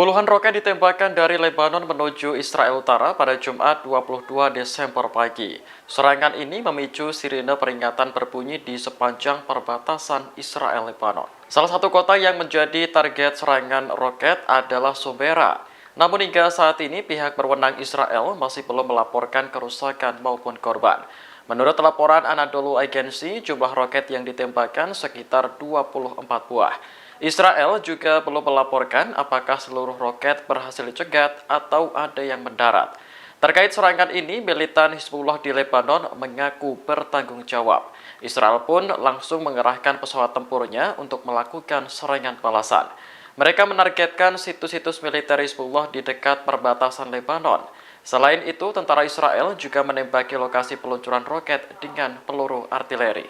Puluhan roket ditembakkan dari Lebanon menuju Israel Utara pada Jumat 22 Desember pagi. Serangan ini memicu sirine peringatan berbunyi di sepanjang perbatasan Israel-Lebanon. Salah satu kota yang menjadi target serangan roket adalah Sombera. Namun hingga saat ini pihak berwenang Israel masih belum melaporkan kerusakan maupun korban. Menurut laporan Anadolu Agency, jumlah roket yang ditembakkan sekitar 24 buah. Israel juga belum melaporkan apakah seluruh roket berhasil dicegat atau ada yang mendarat. Terkait serangan ini, militan Hizbullah di Lebanon mengaku bertanggung jawab. Israel pun langsung mengerahkan pesawat tempurnya untuk melakukan serangan balasan. Mereka menargetkan situs-situs militer Hizbullah di dekat perbatasan Lebanon. Selain itu, tentara Israel juga menembaki lokasi peluncuran roket dengan peluru artileri.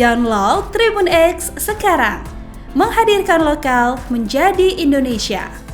Download Tribun X sekarang, menghadirkan lokal menjadi Indonesia.